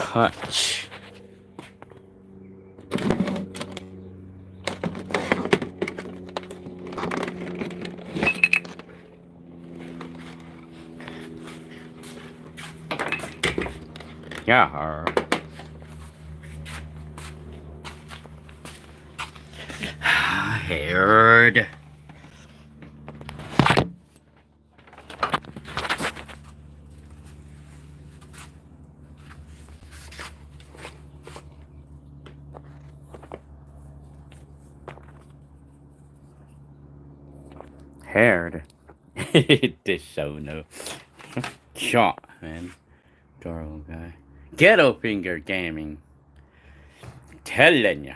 Hutch. Yeah. Heard. Heard. This so no. Shot, man. Adorable guy. Ghetto Finger Gaming. Telling ya.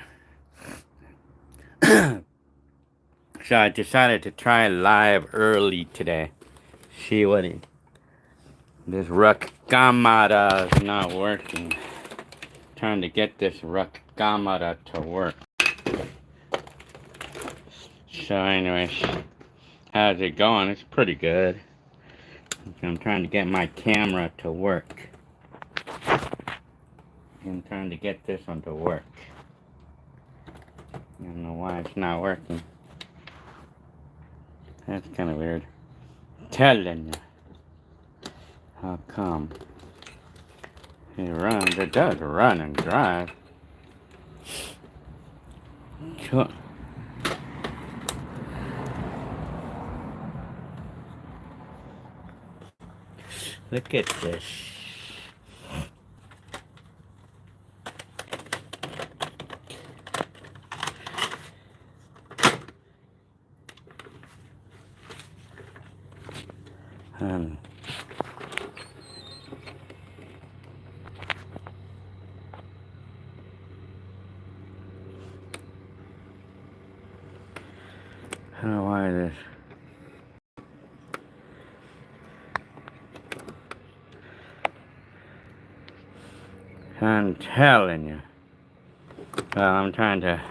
So I decided to try live early today. See what it. This Ruck Gamada is not working. Trying to get this Ruck Gamada to work. So anyways, how's it going? It's pretty good. I'm trying to get my camera to work. I'm trying to get this one to work. I don't know why it's not working. That's kind of weird. Telling you. How come? It does run and drive. Sure. Look at this. I don't know why this. I'm telling you. Well, I'm trying to.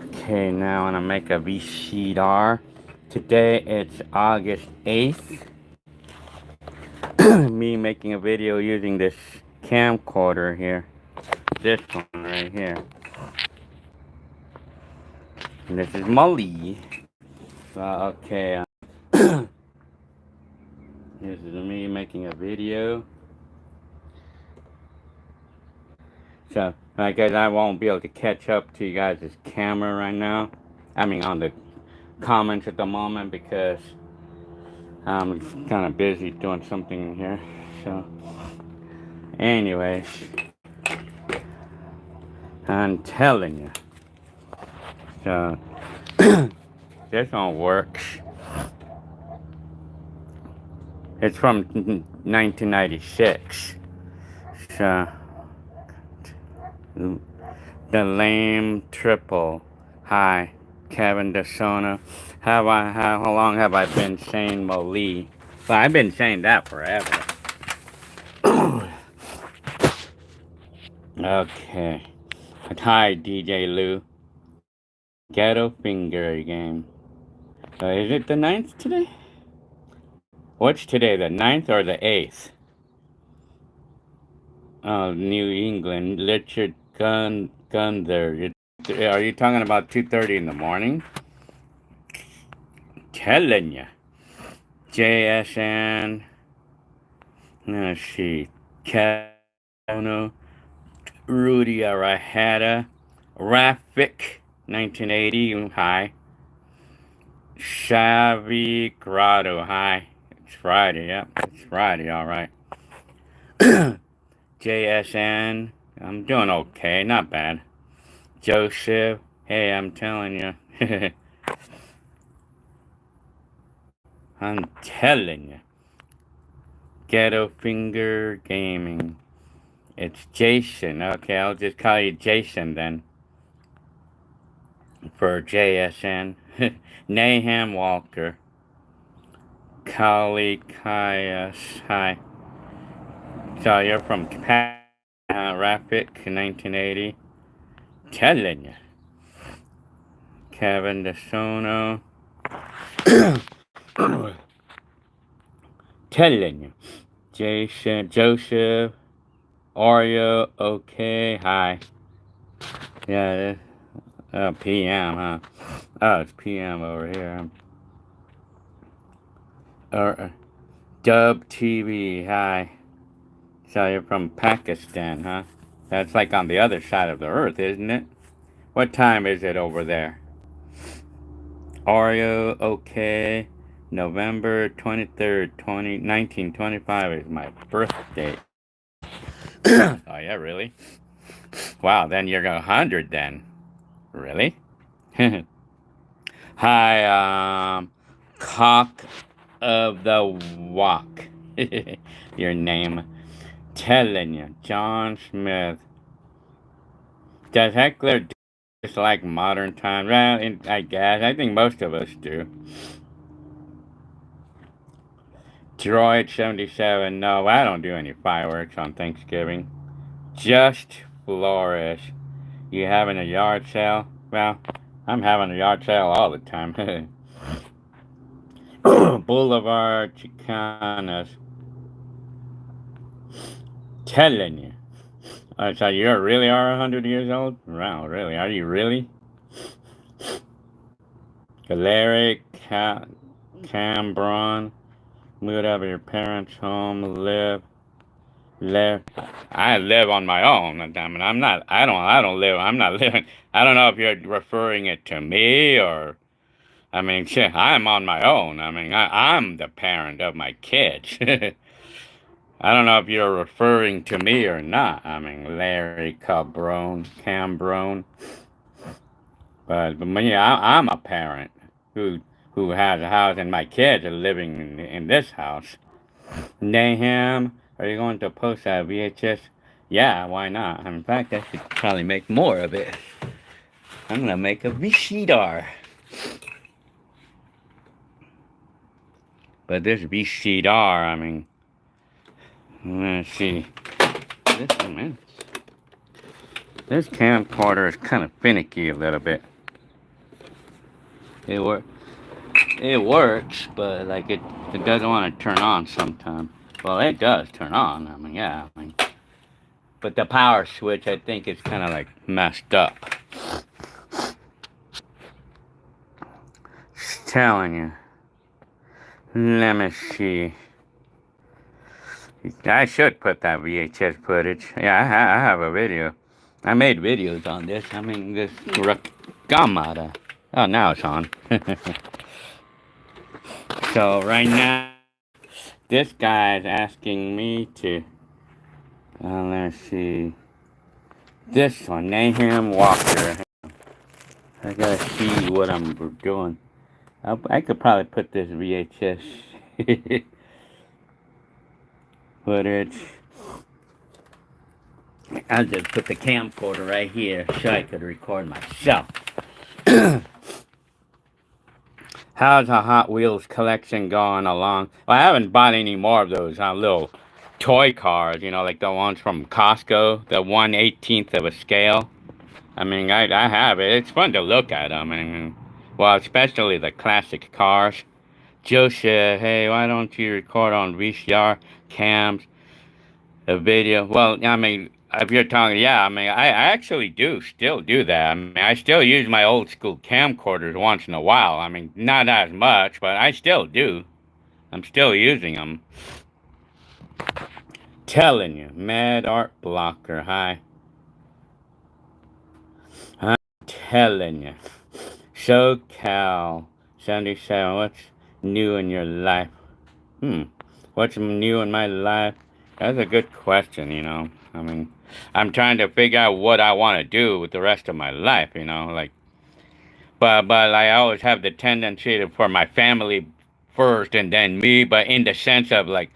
Okay, now I want to make a VCR. Today it's August 8th. Me making a video using this camcorder here. This one right here. And this is Molly. Okay. This is me making a video. So, I guess I won't be able to catch up to you guys' camera right now. I mean, on the comments at the moment because I'm kind of busy doing something here. So, anyways, I'm telling you. So, this one works. It's from 1996. So, the Lame Triple. Hi, Kevin DeSona. How long have I been saying Molee? Well, I've been saying that forever. Okay. Hi, DJ Lou. Ghetto Finger Game. So is it the 9th today? What's today, the 9th or the 8th? Oh, New England. Richard Gunther. Are you talking about 2:30 in the morning? Telling ya. JSN. Let's see. Kano. Rudy Arahata. Rafik. 1980. Hi. Xavi Grotto. Hi. It's Friday. Yep. It's Friday. All right. JSN. I'm doing okay. Not bad. Joseph. Hey, I'm telling you. I'm telling you. Ghetto Finger Gaming. It's Jason. Okay, I'll just call you Jason then. For JSN. Nahum Walker. Kali Kaias. Hi. So you're from Rapid 1980. Telling you. Kevin DeSono. Telling you. Jason, Joseph. Oreo, okay, hi. Yeah, PM, huh? Oh, it's PM over here. Dub TV, hi. So you're from Pakistan, huh? That's like on the other side of the earth, isn't it? What time is it over there? Oreo, okay. November 23rd, 1925 is my birthday. Oh, yeah, really? Wow, then you're 100 then. Really? Hi, Cock of the Walk. Your name. Telling you, John Smith. Does Heckler just like modern times? Well, I guess. I think most of us do. Droid 77. No, I don't do any fireworks on Thanksgiving. Just flourish. You having a yard sale? Well, I'm having a yard sale all the time. Boulevard Chicanas. Telling you. So you really are 100 years old? Wow, really? Are you really? Galeric, Cambron, moved out of your parents' home, live. I live on my own. I mean, I don't live, I'm not living. I don't know if you're referring it to me or, I mean, shit, I'm on my own. I mean, I'm the parent of my kids. I don't know if you're referring to me or not. I mean, Larry Cambron. But me, I'm a parent who has a house, and my kids are living in this house. Nahum, are you going to post that VHS? Yeah, why not? In fact, I should probably make more of it. I'm gonna make a VCR. But this VCR, I mean, let's see. This camcorder is kind of finicky a little bit. It works, but like it doesn't want to turn on sometimes. Well, it does turn on. I mean, yeah. I mean, but the power switch, I think, is kind of like messed up. Just telling you. Let me see. I should put that VHS footage. Yeah, I have a video. I made videos on this. I mean, this Gamada. Oh, now it's on. So right now, this guy is asking me to. Let's see. This one, Nahum Walker. I gotta see what I'm doing. I could probably put this VHS footage. I'll just put the camcorder right here so I could record myself. How's the Hot Wheels collection going along? Well, I haven't bought any more of those little toy cars, you know, like the ones from Costco, the 1/18th of a scale. I mean, I have it. It's fun to look at them. And, well, especially the classic cars. Joe said, hey, why don't you record on VCR cams, a video? Well, I mean, if you're talking, yeah, I mean, I actually still do that. I mean, I still use my old school camcorders once in a while. I mean, not as much, but I still do. I'm still using them. Telling you, Mad Art Blocker, hi. I'm telling you. SoCal 77, what's new in your life? What's new in my life? That's a good question, you know. I mean, I'm trying to figure out what I want to do with the rest of my life, you know, like, but I always have the tendency for my family first and then me, but in the sense of like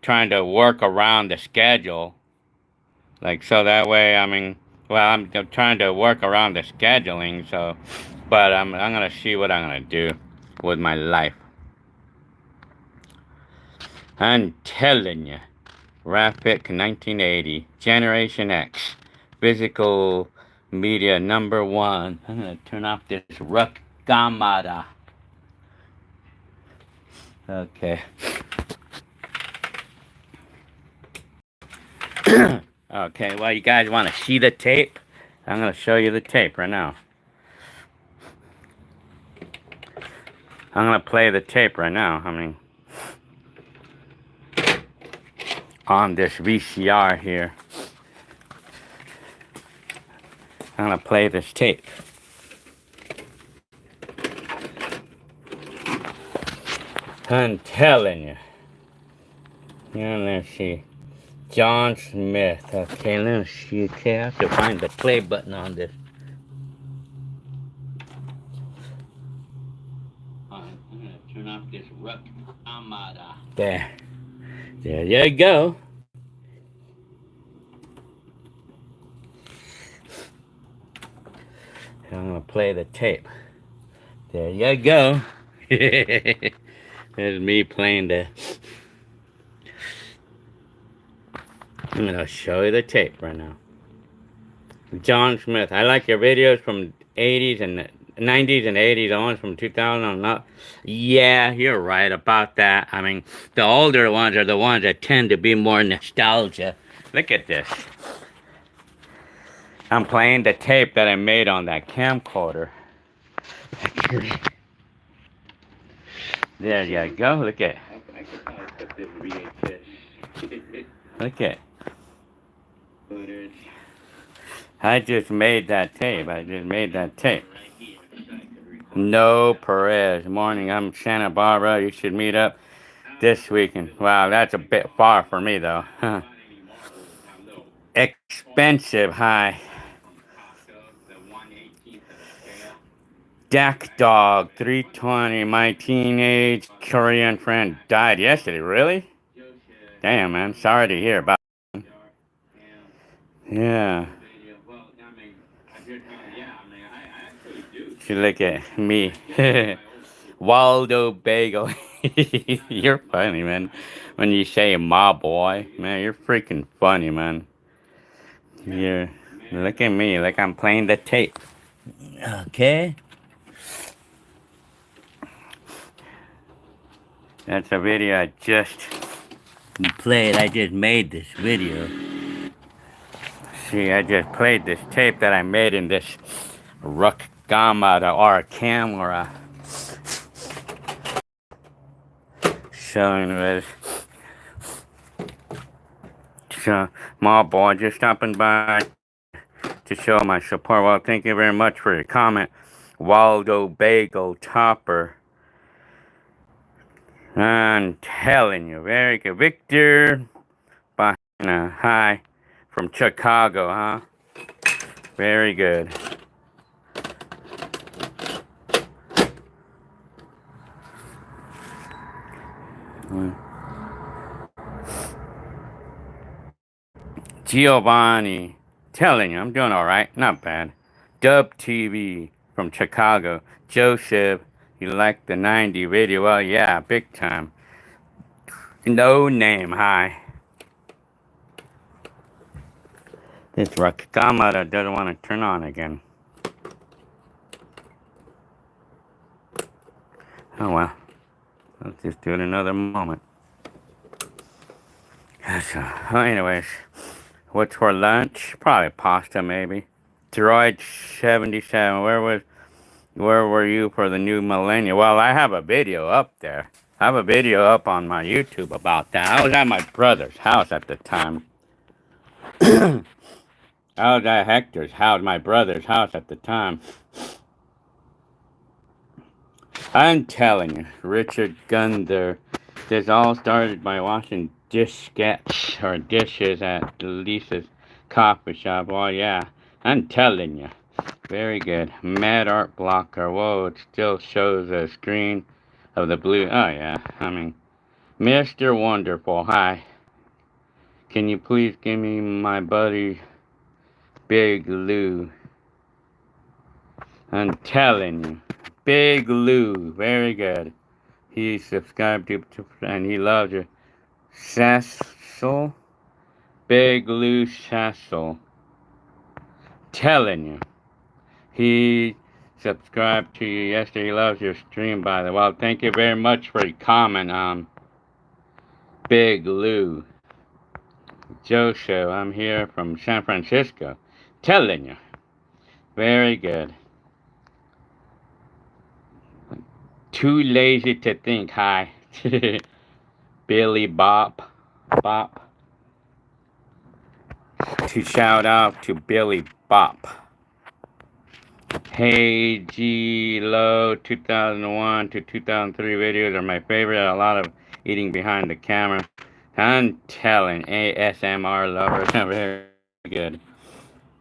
trying to work around the schedule, like, so that way, I mean, well, I'm trying to work around the scheduling, so, but I'm gonna see what I'm gonna do with my life. I'm telling you. Rafik 1980, Generation X, physical media #1. I'm gonna turn off this Ruck Gamada. Okay. Okay, well, you guys want to see the tape? I'm going to show you the tape right now. I'm going to play the tape right now. I mean, on this VCR here. I'm going to play this tape. I'm telling you. Yeah, let's see. John Smith. Okay, let's see. Okay, I have to find the play button on this. Alright, I'm going to turn off this rook Amada. There. There you go. I'm going to play the tape. There you go. There's me playing the... I'm going to show you the tape right now. John Smith. I like your videos from 80s and 90s and 80s. The ones from 2000 on up. Yeah, you're right about that. I mean, the older ones are the ones that tend to be more nostalgia. Look at this. I'm playing the tape that I made on that camcorder. There you go. Look at. I could probably put this VHS. Look at. I just made that tape. No Perez. Morning. I'm Santa Barbara. You should meet up this weekend. Wow, that's a bit far for me though. Expensive. Hi. Dak Dog 320. My teenage Korean friend died yesterday. Really? Damn, man. Sorry to hear about it. Yeah. You look at me. Waldo Bagel. You're funny, man. When you say my boy, man, you're freaking funny, man. You're, look at me, like I'm playing the tape. Okay. That's a video I just played. I just made this video. See, I just played this tape that I made in this Rook Gamma or camera. Showing this. So, my boy, just stopping by to show my support. Well, thank you very much for your comment. Waldo Bagel Topper. I'm telling you, very good. Victor, hi, from Chicago, huh? Very good. Giovanni, telling you, I'm doing all right, not bad. Dub TV from Chicago. Joseph, you like the 90 video? Well, yeah, big time. No name, hi. This Rakamada doesn't want to turn on again. Oh well, let's just do it another moment. So, anyways, what's for lunch? Probably pasta, maybe. Droid 77. Where were you for the new millennium? Well, I have a video up there. I have a video up on my YouTube about that. I was at my brother's house at the time. I was at Hector's house, my brother's house at the time. I'm telling you, Richard Gunther. This all started by washing dishes or dishes at Lisa's coffee shop. Oh yeah, I'm telling you. Very good. Mad Art Blocker. Whoa, it still shows a screen of the blue. Oh yeah, I mean, Mr. Wonderful. Hi. Can you please give me my buddy Big Lou? I'm telling you. Big Lou. Very good. He subscribed to and he loves you. Cecil. Big Lou Cecil. Telling you. He subscribed to you yesterday. He loves your stream, by the way. Well, thank you very much for your comment, Big Lou. Joe Show. I'm here from San Francisco. Telling you. Very good. Too lazy to think. Hi. Billy Bop. Bop. To shout out to Billy Bop. Hey G Low 2001 to 2003 videos are my favorite. A lot of eating behind the camera. I'm telling ASMR lovers. Very good.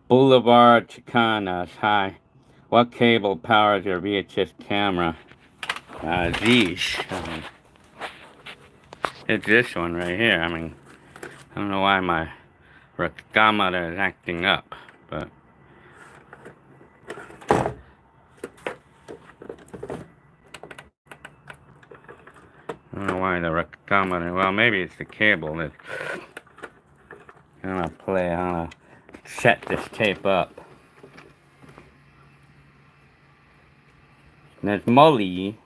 Boulevard Chicanas. Hi. What cable powers your VHS camera? Zeesh. It's this one right here. I don't know why my recamera is acting up, but I don't know why the recamera. Well, maybe it's the cable that's gonna play. I'm gonna set this tape up. There's Molly.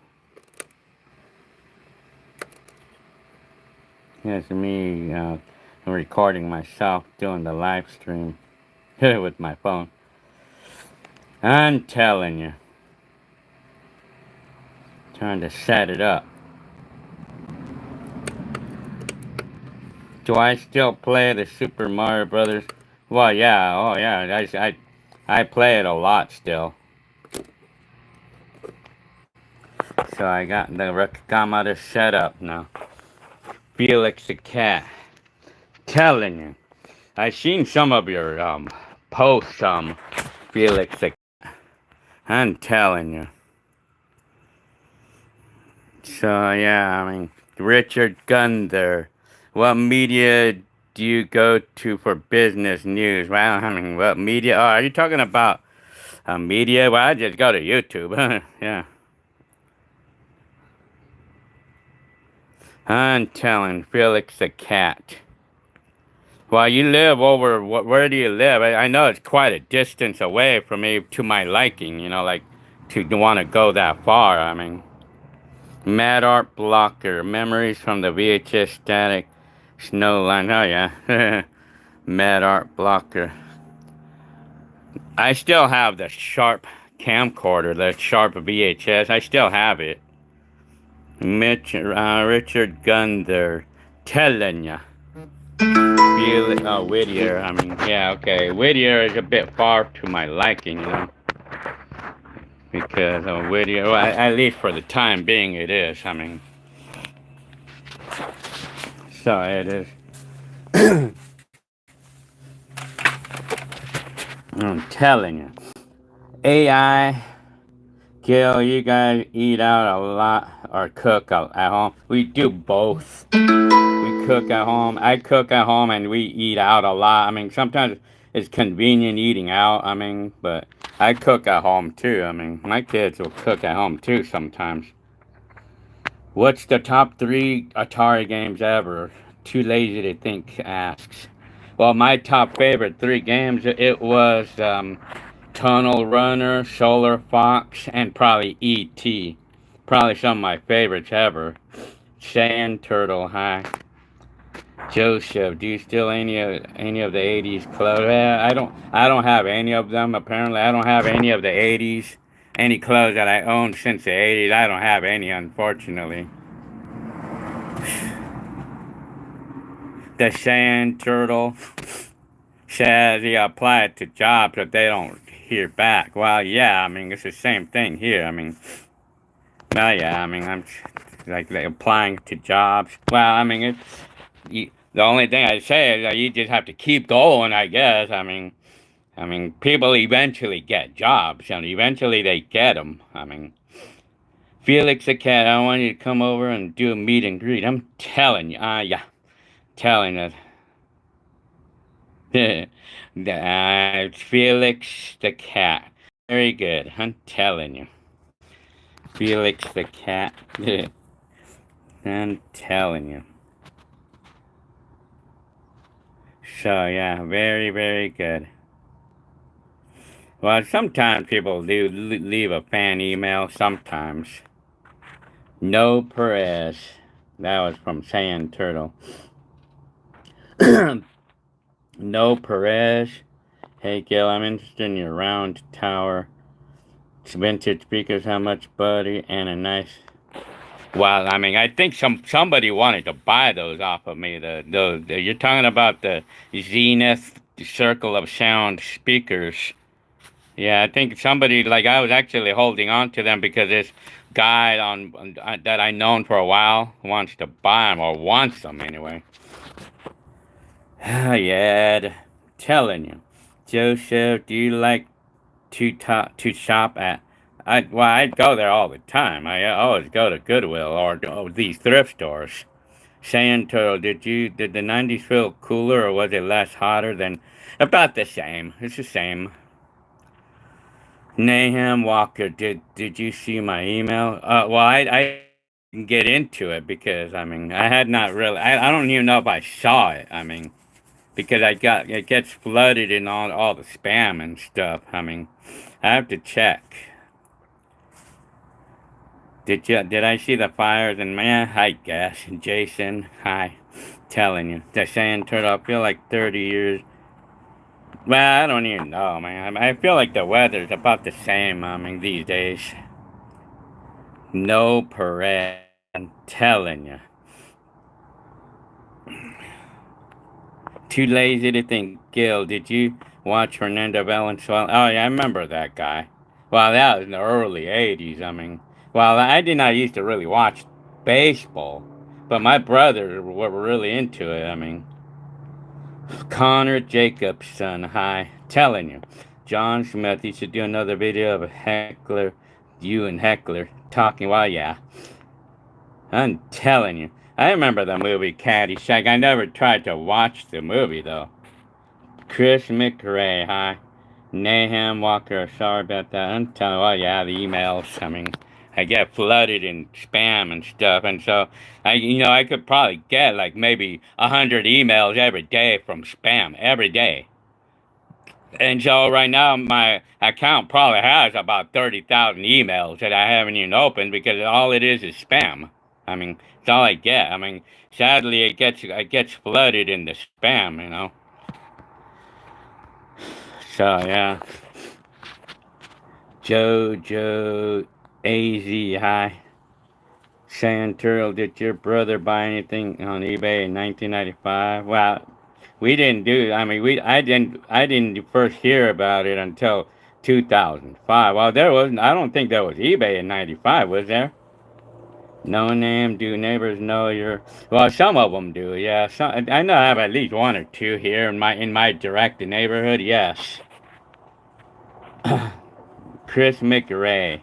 Here's me recording myself doing the live stream with my phone. I'm telling you. Trying to set it up. Do I still play the Super Mario Brothers? Well, yeah. Oh, yeah. I play it a lot still. So I got the recamera set up now. Felix the cat. Telling you. I seen some of your posts, Felix the cat. I'm telling you. So yeah, Richard Gunther. What media do you go to for business news? Well, what media? Oh, are you talking about media? Well, I just go to YouTube. Yeah. I'm telling Felix the cat. Well, you live over, where do you live? I know it's quite a distance away from me to my liking, like to want to go that far. Mad Art Blocker, memories from the VHS static snowline. Oh, yeah. Mad Art Blocker. I still have the Sharp camcorder, the Sharp VHS. I still have it. Richard Gunther, telling ya. Whittier. Yeah, okay. Whittier is a bit far to my liking, because of Whittier. Well, at least for the time being, it is. So it is. I'm telling you. AI, Gil, you guys eat out a lot or cook at home? We do both. We cook at home. I cook at home and we eat out a lot. Sometimes it's convenient eating out. But I cook at home too. My kids will cook at home too sometimes. What's the top 3 Atari games ever? Too lazy to think, asks. Well, my top favorite 3 games, it was Tunnel Runner, Solar Fox, and probably E.T. Probably some of my favorites ever. Sand Turtle, hi. Joseph, do you steal any of the 80s clothes? I don't have any of them. Apparently, I don't have any of the 80s. Any clothes that I owned since the 80s, I don't have any, unfortunately. The Sand Turtle says he applied to jobs, but they don't hear back. Well, yeah, it's the same thing here. Well, yeah, I'm like applying to jobs. Well, the only thing I say is that you just have to keep going, I guess. People eventually get jobs, and eventually they get them. Felix the cat, I want you to come over and do a meet and greet. I'm telling you, yeah, telling it. Felix the cat. Very good. I'm telling you. Felix the cat. I'm telling you. So, yeah, very, very good. Well, sometimes people do leave a fan email. Sometimes. No Perez. That was from Sand Turtle. No Perez. Hey Gil, I'm interested in your round tower. It's vintage speakers, how much, buddy? And a nice. Well, I mean, I think somebody wanted to buy those off of me. You're talking about the Zenith Circle of Sound speakers. Yeah, I think somebody like I was actually holding on to them because this guy that I known for a while wants to buy them or wants them anyway. Yeah, telling you, Joseph, do you like to shop at? I'd go there all the time. I always go to Goodwill or these thrift stores. Saying Turtle, did the '90s feel cooler or was it less hotter than? About the same. It's the same. Nahum Walker, did you see my email? Well, I didn't get into it because I mean I had not really. I don't even know if I saw it. I mean because it gets flooded in all the spam and stuff. I mean I have to check. Did I see the fires? And man, I guess Jason, hi, telling you the sand turtle. I feel like 30 years. Well, I don't even know, man. I feel like the weather's about the same. I mean these days. No Perez. I'm telling you. Too lazy to think. Gil, did you watch Fernando Valenzuela? Oh, yeah, I remember that guy. Well, that was in the early 80s. I mean, well, I did not used to really watch baseball, but my brothers were really into it. I mean, Connor Jacobson, hi. Telling you. John Smith, you should do another video of Heckler, you and Heckler talking. Well, yeah. I'm telling you. I remember the movie Caddyshack. I never tried to watch the movie, though. Chris McRae, hi. Nahum Walker, sorry about that. I'm telling you, well, yeah, the emails. I mean, I get flooded in spam and stuff, and so I could probably get like maybe 100 emails every day from spam every day. And so right now my account probably has about 30,000 emails that I haven't even opened because all it is spam. I mean, it's all I get. I mean, sadly it gets flooded in the spam. So yeah. Jojo AZ, hi. Sand Turtle, did your brother buy anything on eBay in 1995? Well, we didn't do. I mean, I didn't first hear about it until 2005. Well, there was. I don't think there was eBay in '95, was there? No name. Do neighbors know your? Well, some of them do. Yeah. I know I have at least one or two here in my direct neighborhood. Yes. Chris McRae.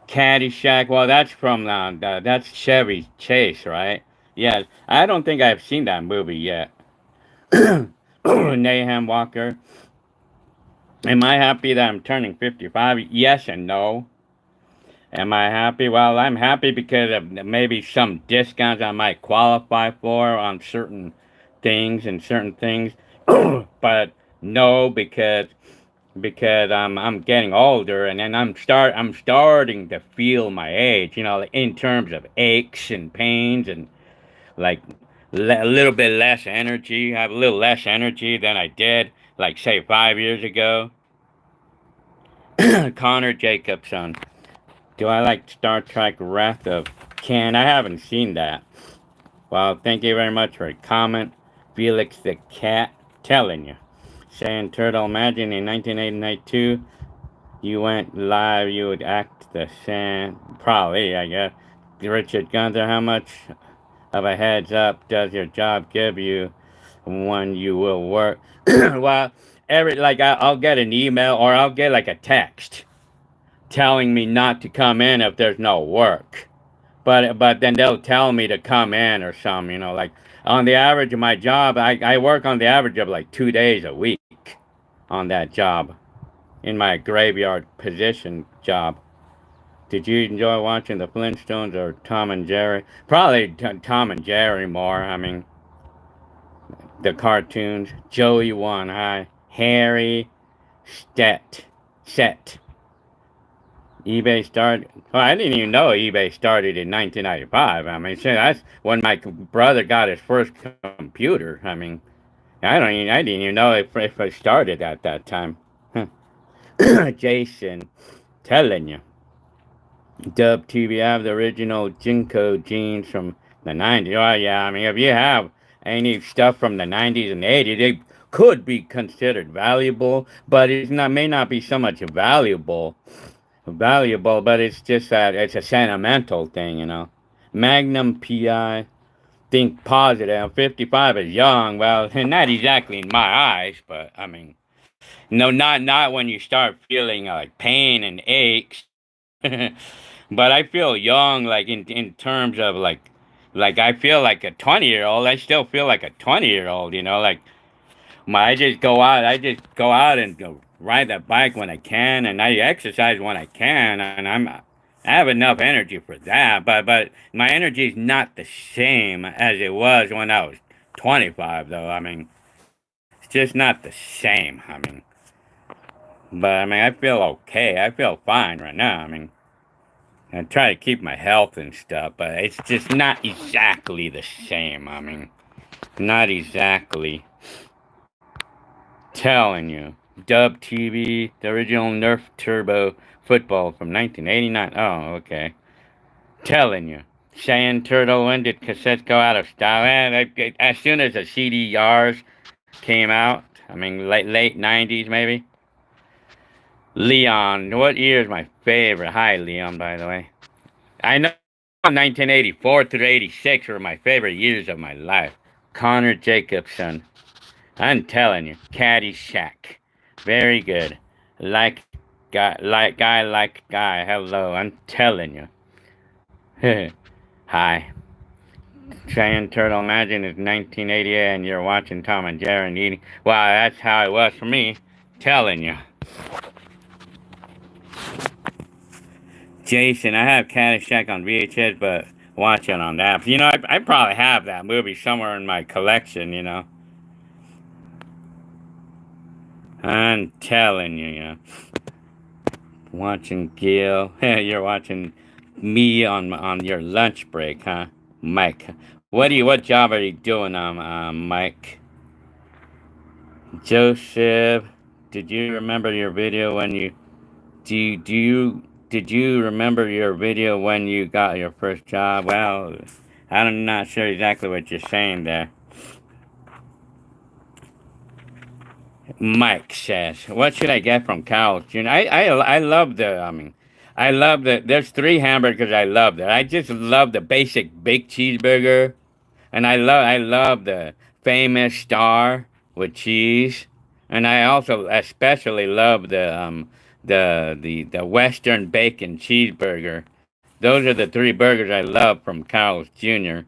Caddyshack. Well, that's from that's Chevy Chase, right? Yes. I don't think I've seen that movie yet. Nahum Walker. Am I happy that I'm turning 55? Yes and no. Am I happy? Well, I'm happy because of maybe some discounts I might qualify for on certain things. But no, because I'm getting older and then I'm starting to feel my age, like in terms of aches and pains and like a little bit less energy. I have a little less energy than I did like say 5 years ago. Connor Jacobson. Do I like Star Trek Wrath of Khan? I haven't seen that. Well, thank you very much for a comment. Felix the Cat telling you. Saying Turtle, imagine in 1982 you went live, you would act the same. Probably, I guess. Richard Gunther, how much of a heads up does your job give you when you will work? Well, I'll get an email or I'll get like a text telling me not to come in if there's no work. But then they'll tell me to come in or something, like on the average of my job, I work on the average of like 2 days a week on that job in my graveyard position job. Did you enjoy watching the Flintstones or Tom and Jerry? Probably Tom and Jerry more. I mean, the cartoons. Joey One, hi. Harry Set. eBay started. Well, I didn't even know eBay started in 1995. I mean, shit, that's when my brother got his first computer. I mean, I didn't even know if I started at that time. Jason, telling you. Dub TV have the original Jinko jeans from the 90s. Oh, yeah, I mean, if you have any stuff from the 90s and 80s, they could be considered valuable, but it's not, may not be so much valuable, but it's just that it's a sentimental thing, you know. Magnum PI, think positive. 55 is young. Well, not exactly in my eyes, but I mean, no, not when you start feeling like pain and aches. But I feel young, like in terms of like I feel like a 20-year old. I still feel like a 20-year old. You know, like I just go out and go ride the bike when I can, and I exercise when I can, and I have enough energy for that. But my energy is not the same as it was when I was 25, though. I mean, it's just not the same. I mean, but I mean, I feel okay. I feel fine right now. I mean, I try to keep my health and stuff, but it's just not exactly the same. I mean, not exactly. Telling you. Dub TV, the original Nerf Turbo football from 1989. Oh, okay. Telling you. Sand Turtle, when did cassettes go out of style? As soon as the CDRs came out, I mean, late 90s maybe. Leon, what year is my favorite? Hi, Leon, by the way. I know 1984 through 86 were my favorite years of my life. Connor Jacobson. I'm telling you, Caddyshack. Very good. Like guy. Hello, I'm telling you. Hi. Giant Turtle, imagine it's 1988 and you're watching Tom and Jerry and eating. Wow, that's how it was for me. Telling you. Jason, I have Caddyshack on VHS, but watch it on that. You know, I probably have that movie somewhere in my collection, you know. I'm telling you, you know. Watching Gil. You're watching me on your lunch break, huh? Mike. What job are you doing, Mike? Joseph, did you remember your video when you do you did you remember your video when you got your first job? Well, I'm not sure exactly what you're saying there. Mike says, "What should I get from Carl's Jr.?" I love the. I mean, I love the. There's three hamburgers I love there. I just love the basic baked cheeseburger, and I love the famous star with cheese, and I also especially love the Western bacon cheeseburger. Those are the three burgers I love from Carl's Jr.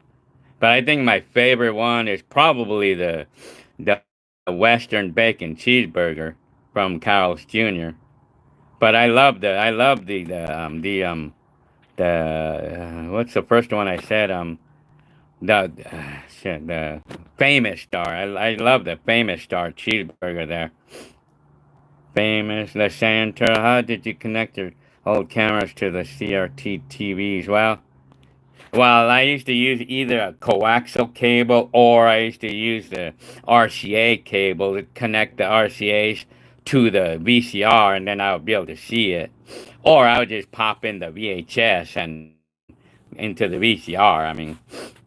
But I think my favorite one is probably the Western bacon cheeseburger from Carl's Jr. But I love the what's the first one I said the famous star. I love the famous star cheeseburger there. Famous the Santa. How did you connect your old cameras to the CRT TVs? Well, I used to use either a coaxial cable or I used to use the RCA cable to connect the RCAs to the VCR and then I would be able to see it. Or I would just pop in the VHS and into the VCR. I mean,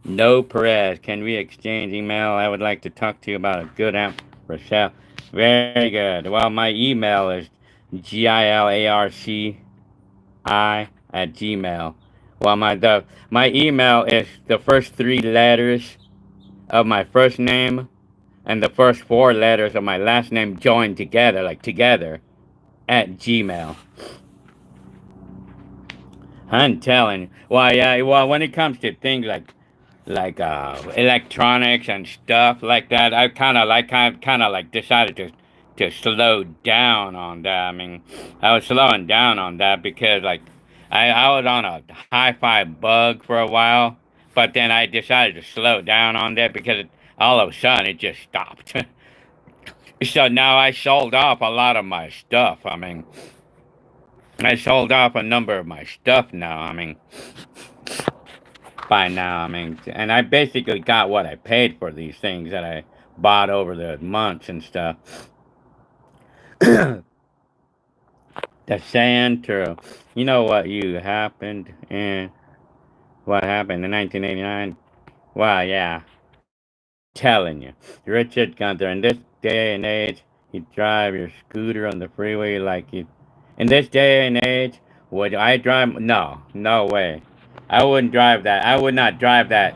no Perez, can we exchange email? I would like to talk to you about a good amp for sale. Very good. Well, my email is GILARCI at Gmail. Well, my email is the first three letters of my first name and the first four letters of my last name joined together, like together, at Gmail. I'm telling you. Well, yeah. Well, when it comes to things like electronics and stuff like that, I kind of like decided to slow down on that. I mean, I was slowing down on that because like I was on a hi-fi bug for a while, but then I decided to slow down on that because all of a sudden it just stopped. So now I sold off a lot of my stuff. I mean, I sold off a number of my stuff now. I mean, by now, I mean, and I basically got what I paid for these things that I bought over the months and stuff. The Santa, you know what you happened in what happened in 1989? Well, yeah, telling you, Richard Gunther. In this day and age, you drive your scooter on the freeway like you. In this day and age, would I drive? No, no way. I wouldn't drive that. I would not drive that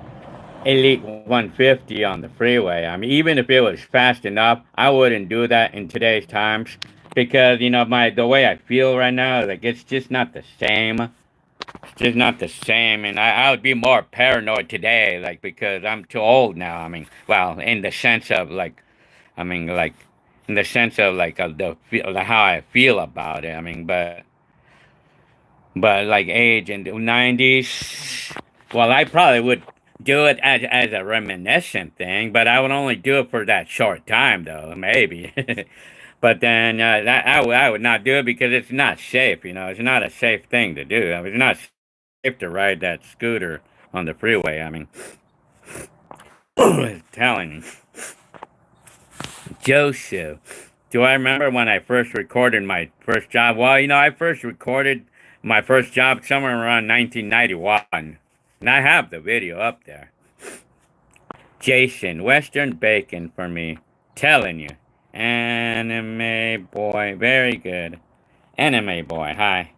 Elite 150 on the freeway. I mean, even if it was fast enough, I wouldn't do that in today's times because the way I feel right now, like it's just not the same. It's just not the same, and I would be more paranoid today, like because I'm too old now. I mean, well, in the sense of like, I mean, like, in the sense of like how I feel about it. I mean, but like age in the 90s, well, I probably would do it as a reminiscent thing, but I would only do it for that short time, though, maybe. But then I would not do it because it's not safe. It's not a safe thing to do. I mean, it's not safe to ride that scooter on the freeway. I mean, telling you, Joseph. Do I remember when I first recorded my first job? Well, I first recorded my first job somewhere around 1991, and I have the video up there. Jason, Western Bacon for me, telling you, anime boy, very good. Anime boy, hi.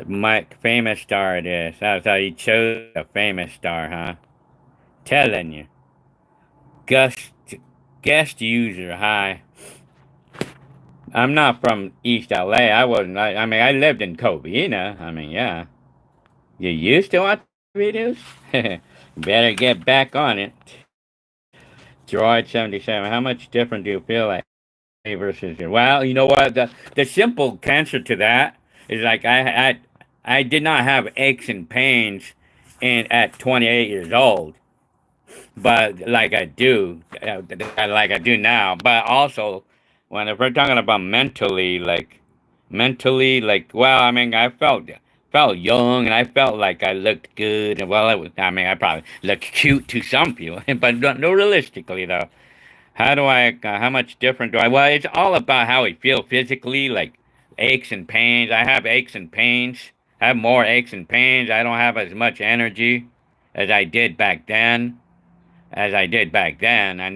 Mike, famous star it is. That's how you chose a famous star, huh? Telling you. Guest, guest user, hi. I'm not from East LA. I wasn't. I mean, I lived in Covina. I mean, yeah. You used to watch videos? Better get back on it. Droid77, how much different do you feel like versus your? Well, you know what? The simple answer to that is like I did not have aches and pains at 28 years old, but like I do now. But also, when if we're talking about mentally, like, well, I mean, I felt young and I felt like I looked good. And well, I mean, I probably looked cute to some people, but no, realistically though. How much different do I? Well, it's all about how we feel physically, like aches and pains. I have aches and pains. I have more aches and pains. I don't have as much energy as I did back then. And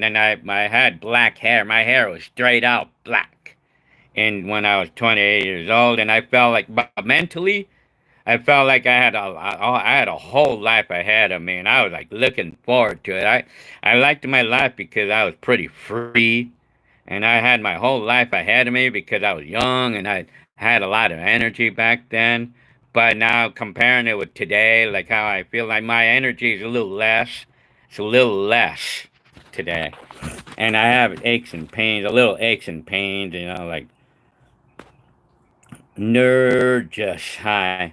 then I had black hair. My hair was straight out black. And when I was 28 years old, and I felt like, but mentally, I felt like I had a whole life ahead of me, and I was like looking forward to it. I liked my life because I was pretty free, and I had my whole life ahead of me because I was young and I had a lot of energy back then. But now comparing it with today, like how I feel like my energy is a little less. It's a little less today, and I have aches and pains, a little aches and pains, like nerd just high.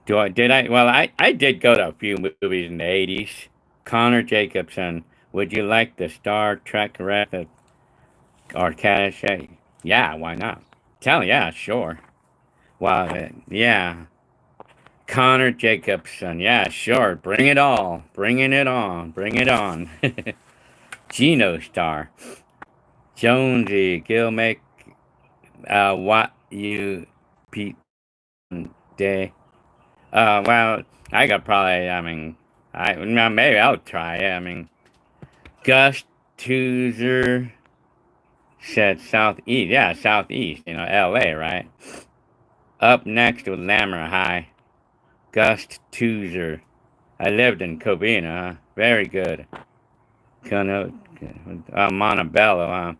Did I? Well, I did go to a few movies in the 80s. Connor Jacobson, would you like the Star Trek Wrath or Caddyshack? Yeah, why not? Yeah, sure. Well, yeah. Connor Jacobson, yeah, sure. Bring it all. Bringing it on. Bring it on. Geno Star. Jonesy, Gil make what you Pete day. Well, I got probably. I mean, maybe I'll try it. I mean, Gus Tuzer said southeast. Yeah, southeast. L.A. Right. Up next with Lammer High. Gus Tuzer. I lived in Covina. Huh? Very good. Montebello.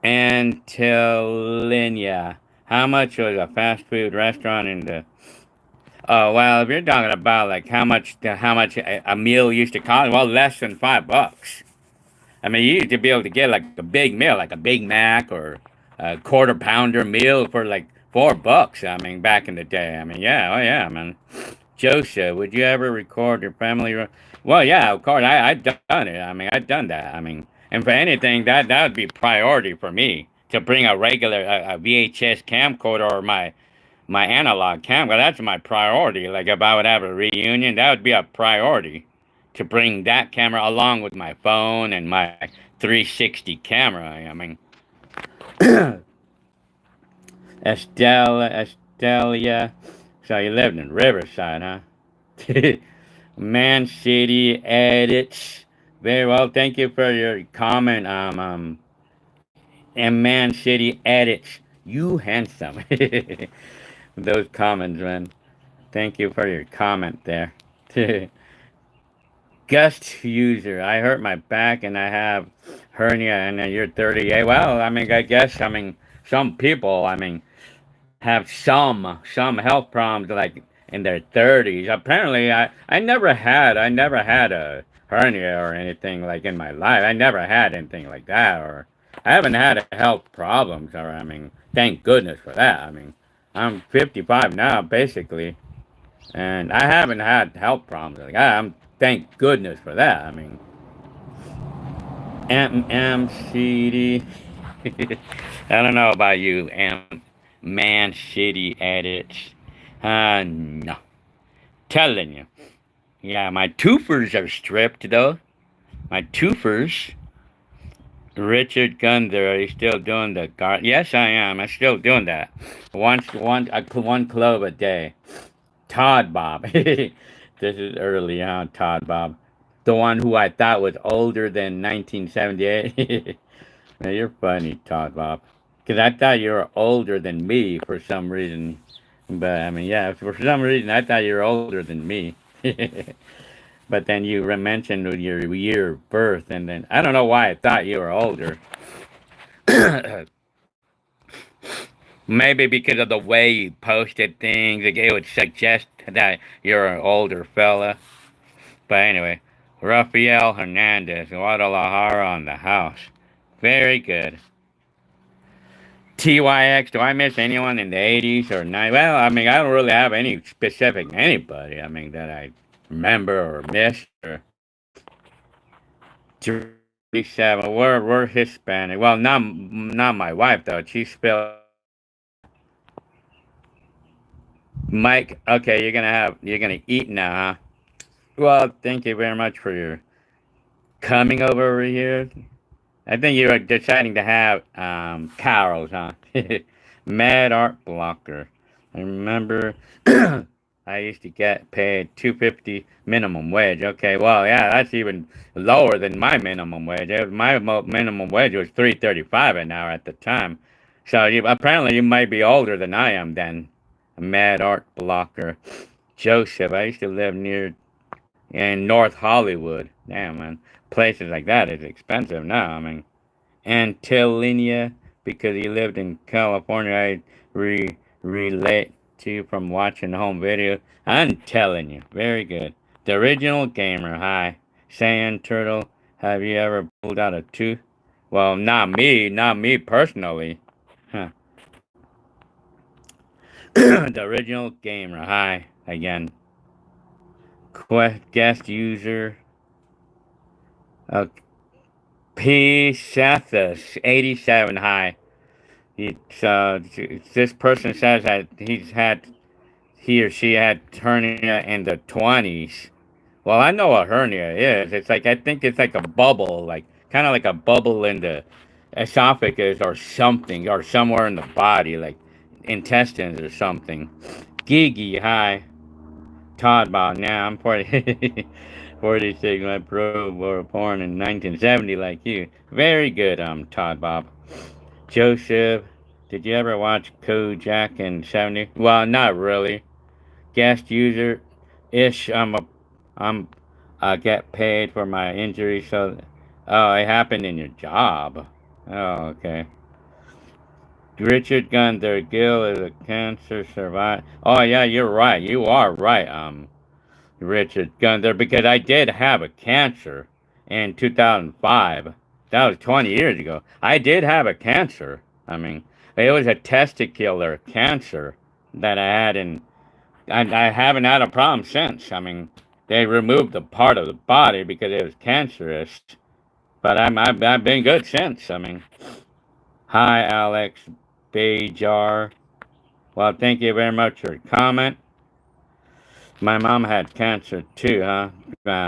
Antilinia. How much was a fast food restaurant in the? Oh well, if you're talking about like how much a meal used to cost, well, less than $5. I mean, you used to be able to get like a big meal, like a Big Mac or a quarter pounder meal for like $4. I mean, back in the day. I mean, yeah, oh yeah, man. Joseph, would you ever record your family? Well, yeah, of course. I've done it. I mean, I've done that. I mean, and for anything, that would be priority for me to bring a regular a VHS camcorder or my analog camera. That's my priority. Like if I would have a reunion, that would be a priority. to bring that camera along with my phone and my 360 camera. I mean, Estelia. So you lived in Riverside, huh? Man City edits. Very well. Thank you for your comment. And Man City edits. You handsome. Those comments, man. Thank you for your comment there. Gust user. I hurt my back and I have hernia and you're 38. Well, I mean, I guess, I mean, some people, I mean, have some health problems like in their 30s. Apparently, I never had a hernia or anything like in my life. I never had anything like that, or I haven't had health problems. Or I mean, thank goodness for that. I mean, I'm 55 now, basically, and I haven't had health problems like that. I'm thank goodness for that. I mean, MCD. I don't know about you, Man City edits. No. Telling you. Yeah, my twofers are stripped, though. My twofers. Richard Gunther, are you still doing the guard? Yes, I am. I'm still doing that. One club a day. Todd Bob. This is early, huh? Todd Bob. The one who I thought was older than 1978. Man, you're funny, Todd Bob. Because I thought you were older than me for some reason. But, I mean, yeah, for some reason I thought you were older than me. But then you mentioned your year of birth, and then I don't know why I thought you were older. Maybe because of the way you posted things, like it would suggest that you're an older fella. But anyway, Rafael Hernandez, Guadalajara on the house. Very good. TYX, do I miss anyone in the 80s or 90s? Well, I mean, I don't really have any specific anybody, I mean, that I remember or miss. Or 37, we're Hispanic. Well, not my wife, though. She's spelled Mike. Okay, you're gonna eat now, huh? Well, thank you very much for your coming over here. I think you were deciding to have carols, huh? Mad Art Blocker. I remember I used to get paid $2.50 minimum wage. Okay, well, yeah, that's even lower than my minimum wage. My minimum wage was $3.35 an hour at the time. So apparently you might be older than I am then. Mad Art Blocker. Joseph, I used to live near in North Hollywood. Damn, man. Places like that is expensive now. I mean, Antillinia, because he lived in California, I relate to from watching home video. I'm telling you, very good. The original gamer, hi. Sand Turtle, have you ever pulled out a tooth? Well, not me personally. Huh. The original gamer, hi again. Guest user, uh, P. Sethus, 87, hi. This person says that he or she had hernia in the 20s. Well, I know what hernia is. It's like, I think it's like a bubble, like, kind of like a bubble in the esophagus or something, or somewhere in the body, like intestines or something. Gigi, hi. Todd Bob, now I'm 40, 46. My pro were born in 1970 like you. Very good, Todd Bob. Joseph, did you ever watch Kojak in 70? Well, not really. Guest user ish. I'm get paid for my injury, so oh, it happened in your job. Oh, okay. Richard Gunther, Gil is a cancer survivor. Oh yeah, you're right. You are right. Richard Gunther, because I did have a cancer in 2005. That was 20 years ago. I did have a cancer. I mean, it was a testicular cancer that I had, and I haven't had a problem since. I mean, they removed the part of the body because it was cancerous, but I've been good since. I mean, hi, Alex Bajar. Well, thank you very much for your comment. My mom had cancer too, huh?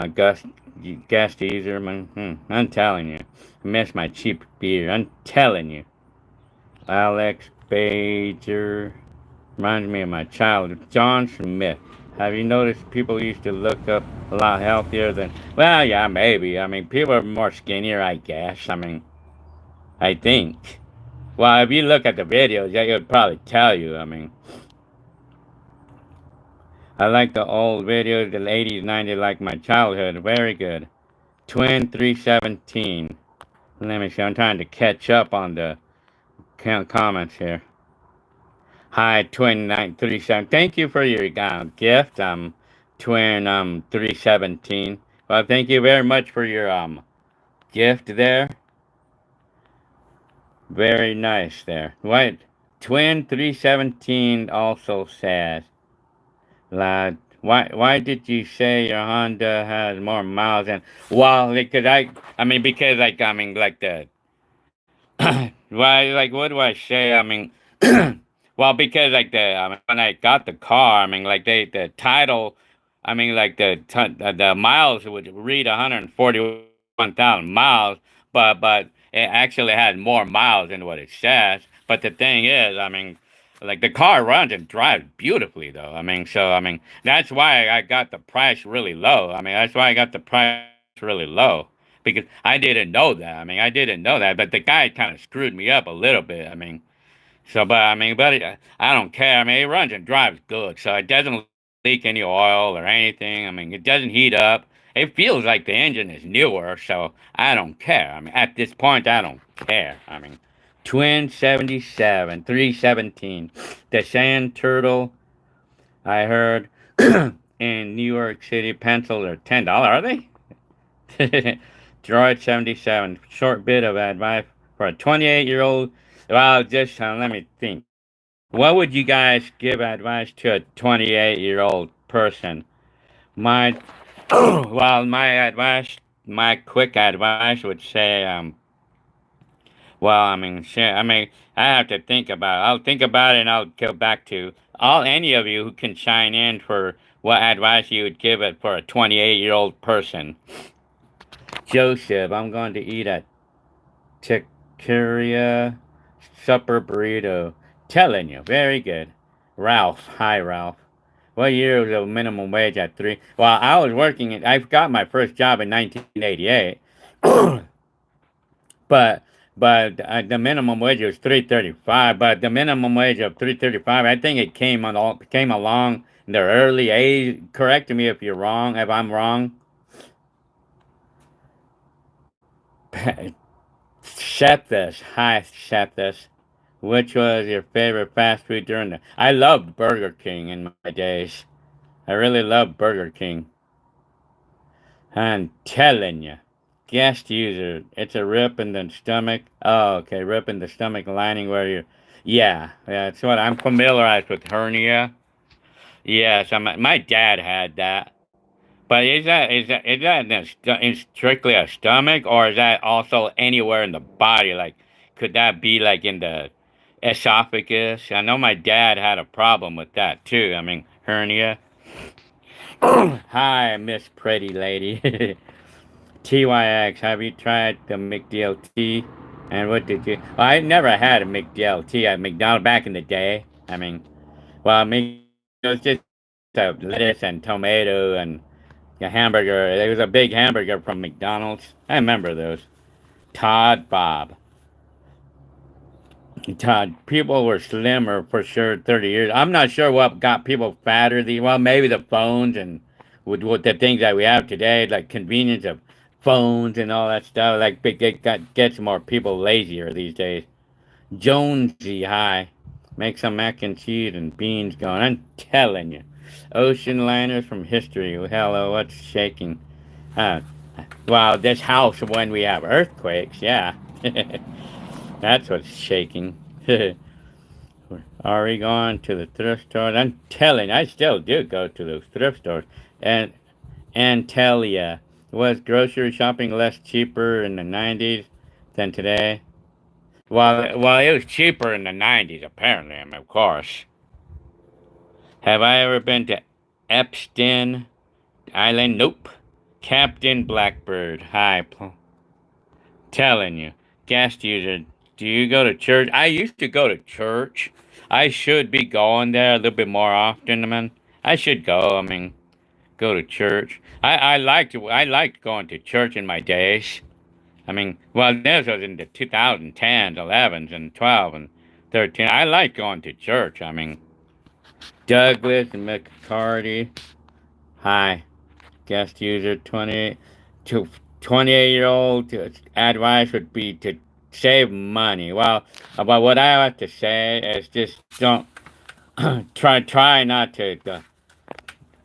Gus, Gasteser, man. I'm telling you. I miss my cheap beer. I'm telling you. Alex Bajer. Reminds me of my childhood. John Smith. Have you noticed people used to look up a lot healthier than. Well, yeah, maybe. I mean, people are more skinnier, I guess. I mean, I think. Well, if you look at the videos, yeah, it would probably tell you. I mean, I like the old videos, the 80s, 90s, like my childhood. Very good. Twin 317. Let me see. I'm trying to catch up on the comments here. Hi, Twin 937. Thank you for your gift. Twin 317. Well, thank you very much for your gift there. Very nice there. What? Twin 317 also says, lad, why did you say your Honda has more miles than? Well, because because like the why, like, what do I say? I mean, well, because like when I got the car, I mean, like the title, I mean, like the miles would read 141,000 miles, but it actually had more miles than what it says. But the thing is, I mean, like the car runs and drives beautifully, though. I mean, so I mean, that's why I got the price really low. I mean, that's why I got the price really low because I didn't know that. I mean, I didn't know that, but the guy kind of screwed me up a little bit. I mean, I don't care. I mean, it runs and drives good, so it doesn't leak any oil or anything. I mean, it doesn't heat up. It feels like the engine is newer, so I don't care. I mean, at this point, I don't care. I mean, Twin 77, 317, the Sand Turtle. I heard in New York City pencils are $10. Are they? Droid 77. Short bit of advice for a 28-year-old. Well, just let me think. What would you guys give advice to a 28-year-old person? My, well, my quick advice would say, well, I mean, shit, I mean, I have to think about it. I'll think about it and I'll go back to all any of you who can chime in for what advice you would give it for a 28-year-old person. Joseph, I'm going to eat at Chicoria Supper Burrito. Telling you, very good. Ralph, hi Ralph. What year was the minimum wage at 3? Well, I was working. I got my first job in 1988, but the minimum wage was 3.35. But the minimum wage of 3.35, I think it came along in the early 80s. Correct me if you're wrong. If I'm wrong. Shepthus, hi Shepthus. Which was your favorite fast food during the? I loved Burger King in my days. I really loved Burger King. I'm telling you. Guest user, it's a rip in the stomach. Oh, okay, rip in the stomach lining where you. Yeah, that's what I'm familiarized with hernia. Yes, my dad had that. But is that strictly a stomach, or is that also anywhere in the body? Like, could that be like in the esophagus? I know my dad had a problem with that too. I mean, hernia. Hi, Miss Pretty Lady. TYX, have you tried the McDLT? And what did you? Well, I never had a McDLT at McDonald's back in the day. I mean, well, it was just lettuce and tomato and a hamburger. There was a big hamburger from McDonald's. I remember those. Todd Bob. Todd, people were slimmer for sure 30 years. I'm not sure what got people fatter. Well, maybe the phones and with the things that we have today, like convenience of phones and all that stuff. Like gets more people lazier these days. Jonesy, hi. Make some mac and cheese and beans going. I'm telling you. Ocean liners from history. Hello, what's shaking? Uh, wow, this house when we have earthquakes, yeah. That's what's shaking. Are we going to the thrift stores? I'm telling you, I still do go to those thrift stores. And tell ya, was grocery shopping less cheaper in the 90s than today? Well, it was cheaper in the 90s, apparently, I mean, of course. Have I ever been to Epstein Island, nope. Captain Blackbird, hi. Telling you, guest user, do you go to church? I used to go to church. I should be going there a little bit more often, man. I should go. I mean, go to church. I liked going to church in my days. I mean, well, this was in the 2010s, 11s, and 12 and 13. I like going to church. I mean, Douglas and McCarty. Hi, guest user 28 to 28-year-old advice would be to save money. Well, about what I have to say is just don't try not to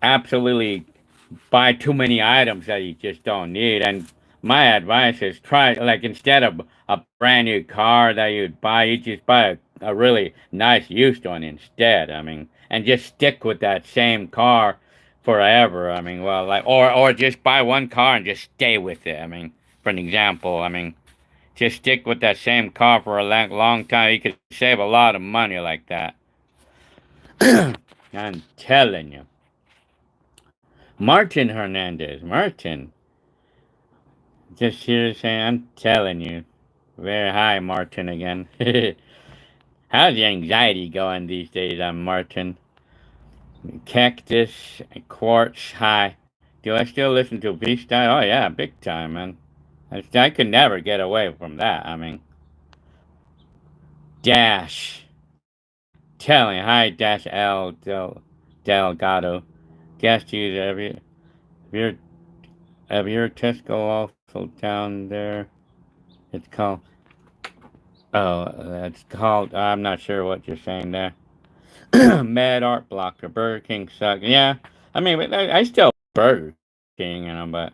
absolutely buy too many items that you just don't need. And my advice is try, like, instead of a brand new car that you'd buy, you just buy a really nice used one instead. I mean, and just stick with that same car forever. I mean, well, like, or just buy one car and just stay with it. I mean, for an example, I mean, just stick with that same car for a long time. You could save a lot of money like that. I'm telling you. Martin Hernandez. Martin. Just here saying, I'm telling you. Very high, Martin, again. How's your anxiety going these days, Martin? Cactus, Quartz, hi. Do I still listen to V-Style? Oh, yeah, big time, man. I could never get away from that. I mean, Dash. Telling, hi, Dash L. Delgado. Guest user, have your Tesco also down there? It's called. Oh, it's called. I'm not sure what you're saying there. Mad Art Blocker, Burger King sucks. Yeah, I mean, I still Burger King, but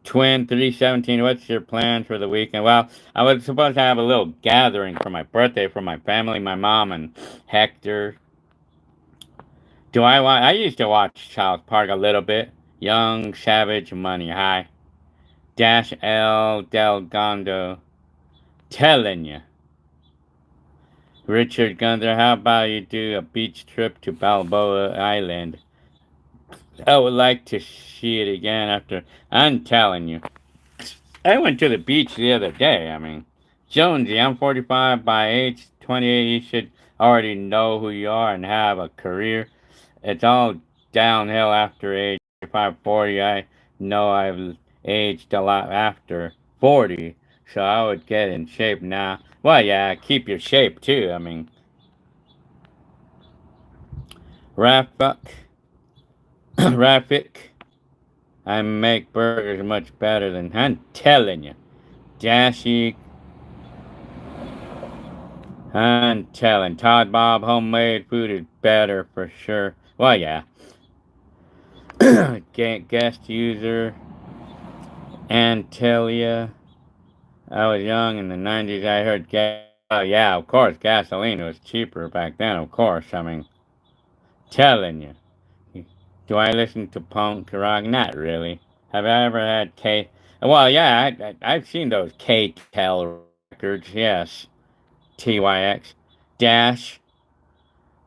Twin 317. What's your plans for the weekend? Well, I was supposed to have a little gathering for my birthday for my family, my mom and Hector. Do I want? I used to watch South Park a little bit. Young Savage Money High. Dash L Delgado. Telling you. Richard Gunther, how about you do a beach trip to Balboa Island? I would like to see it again after. I'm telling you. I went to the beach the other day. I mean, Jonesy, I'm 45 by age 28. You should already know who you are and have a career. It's all downhill after age 45, 40. I know I've aged a lot after 40, so I would get in shape now. Well, yeah, keep your shape too. I mean, Rafik, Rafik, I make burgers much better than I'm telling you. Dashy, I'm telling. Todd Bob, homemade food is better for sure. Well, yeah. Guest user, Antelia. I was young in the 90s. I heard gas. Oh, yeah, of course, gasoline was cheaper back then, of course. I mean, telling you. Do I listen to punk rock? Not really. Have I ever had K? Well, yeah, I've seen those K-Tel records, yes. TYX. Dash.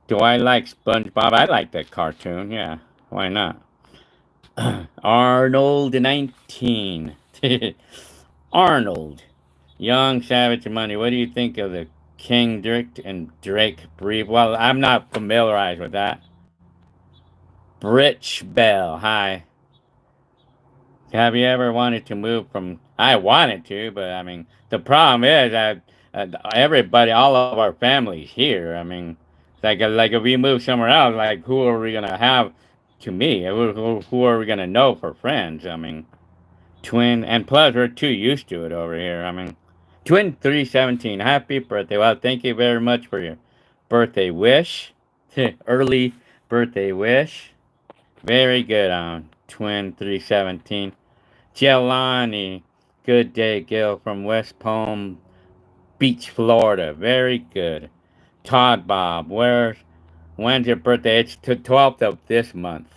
Do I like SpongeBob? I like that cartoon, yeah. Why not? Arnold 19. Arnold. Young Savage Money. What do you think of the King Drake and Drake brief? Well, I'm not familiarized with that. Britch Bell. Hi. Have you ever wanted to move from? I wanted to, but I mean, the problem is that everybody, all of our families here. I mean, like if we move somewhere else, like who are we gonna have to meet? Who are we gonna know for friends? I mean, twin, and plus we're too used to it over here. I mean, twin 317. Happy birthday! Well, thank you very much for your birthday wish, early birthday wish. Very good on twin 317. Jelani, good day, Gil, from West Palm Beach, Florida. Very good. Todd Bob, when's your birthday? It's the 12th of this month.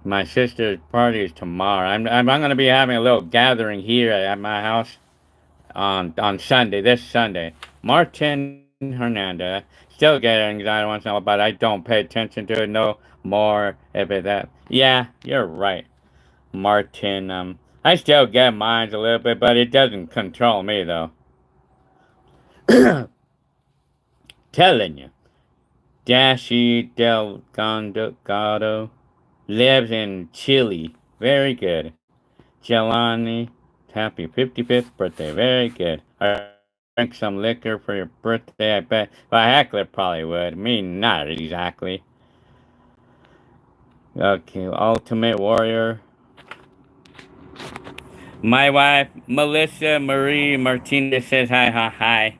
My sister's party is tomorrow. I'm going to be having a little gathering here at my house on Sunday, this Sunday. Martin Hernandez. Still get anxiety once in a while, but I don't pay attention to it. No more if it that. Yeah, you're right, Martin. I still get mine a little bit, but it doesn't control me though. Telling you, Dashi Delgado lives in Chile. Very good. Jelani, happy 55th birthday. Very good. Are you gonna drink some liquor for your birthday? I bet. Well, Heckler probably would. Me, not exactly. Okay, Ultimate Warrior. My wife, Melissa Marie Martinez, says hi, hi, hi.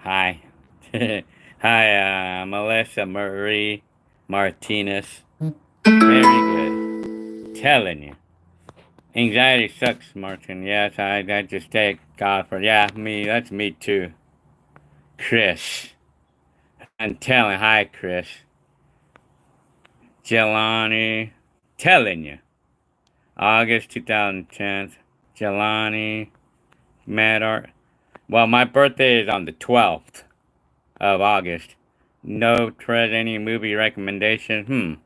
Hi. Hi, Melissa Marie Martinez. Very good. Telling you. Anxiety sucks, Martin. Yes, I just take God for. Yeah, me. That's me too. Chris. I'm telling. Hi, Chris. Jelani. Telling you. August 2010. Jelani. Madart. Well, my birthday is on the 12th of August. No Tread, any movie recommendation?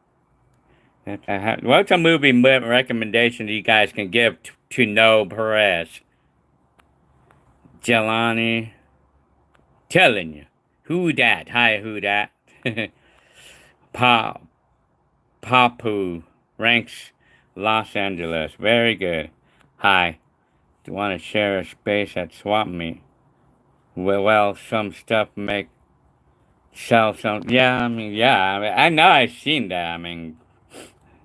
What's a movie recommendation you guys can give to No Perez? Jelani. Telling you. Who dat? Hi, who dat? Papu. Ranks Los Angeles. Very good. Hi. Do you want to share a space at Swap Meet? Well, some stuff make sell some. Yeah, I know I've seen that.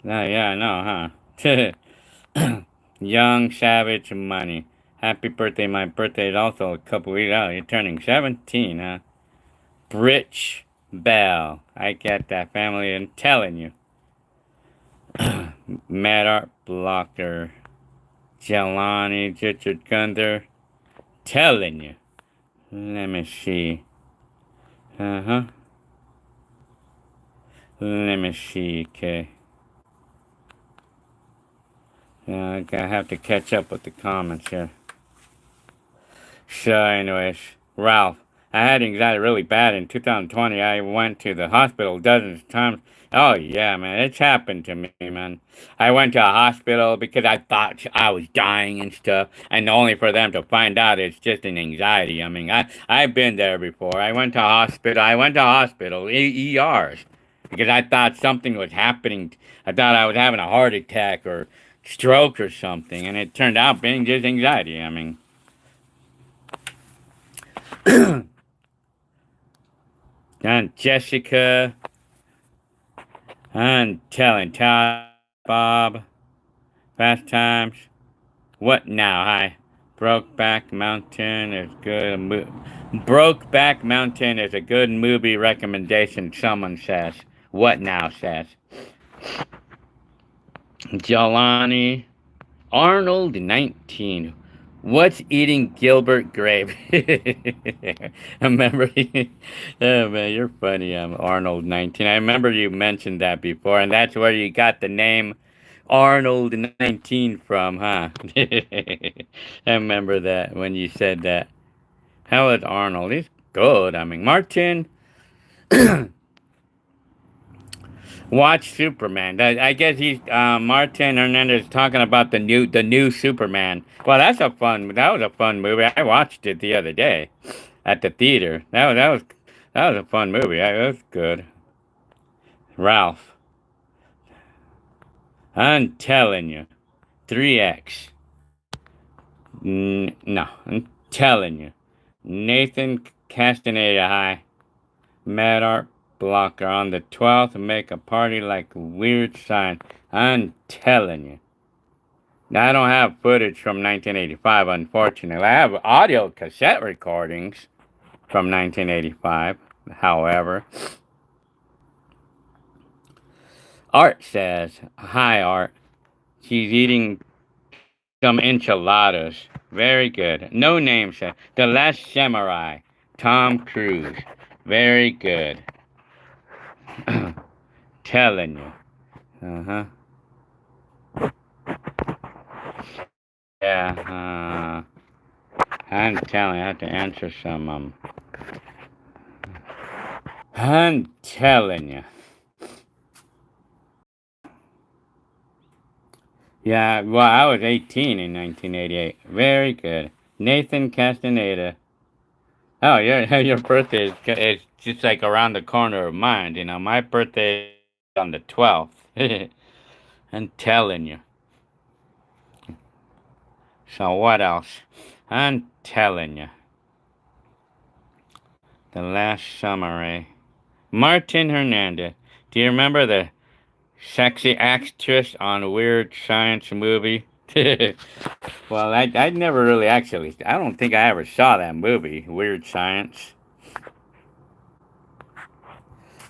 Yeah, I know, huh? Young Savage Money. Happy birthday. My birthday is also a couple weeks out. You're turning 17, huh? Britch Bell. I get that family. I'm telling you. Mad Art Blocker. Jelani. Richard Gunther. Telling you. Let me see. Let me see, okay. I have to catch up with the comments here. So, anyways, Ralph. I had anxiety really bad in 2020. I went to the hospital dozens of times. Oh, yeah, man. It's happened to me, man. I went to a hospital because I thought I was dying and stuff, and only for them to find out it's just an anxiety. I've been there before. I went to hospital, ERs, because I thought something was happening. I thought I was having a heart attack or stroke or something, and it turned out being just anxiety. And Jessica, and telling Todd, Bob, Fast Times, what now? Hi, Brokeback Mountain is good. Brokeback Mountain is a good movie recommendation. Someone says. What now says? Jelani, Arnold 19. What's eating Gilbert grape? I remember. Oh man, you're funny. I'm Arnold 19. I remember you mentioned that before, and that's where you got the name Arnold 19 from, huh? I remember that when you said that. How is Arnold? He's good. Martin. Watch Superman. I guess he's Martin Hernandez talking about the new Superman. Well, that was a fun movie. I watched it the other day at the theater. That was a fun movie. It was good. Ralph, I'm telling you, 3X. No, I'm telling you, Nathan Castaneda. Hi, Mad Art Blocker on the 12th. Make a party like a weird sign. I'm telling you. Now, I don't have footage from 1985, unfortunately. I have audio cassette recordings from 1985, however. Art says, hi, Art. She's eating some enchiladas. Very good. No name says, The Last Samurai. Tom Cruise. Very good. Telling you. Yeah, I'm telling you, I have to answer some, I'm telling you. Yeah, well, I was 18 in 1988. Very good. Nathan Castaneda. Oh, your your birthday is just like around the corner of mine. You know, my birthday is on the 12th. I'm telling you. So what else? I'm telling you. The last summary. Martin Hernandez. Do you remember the sexy actress on Weird Science movie? Well, I never really actually. I don't think I ever saw that movie, Weird Science.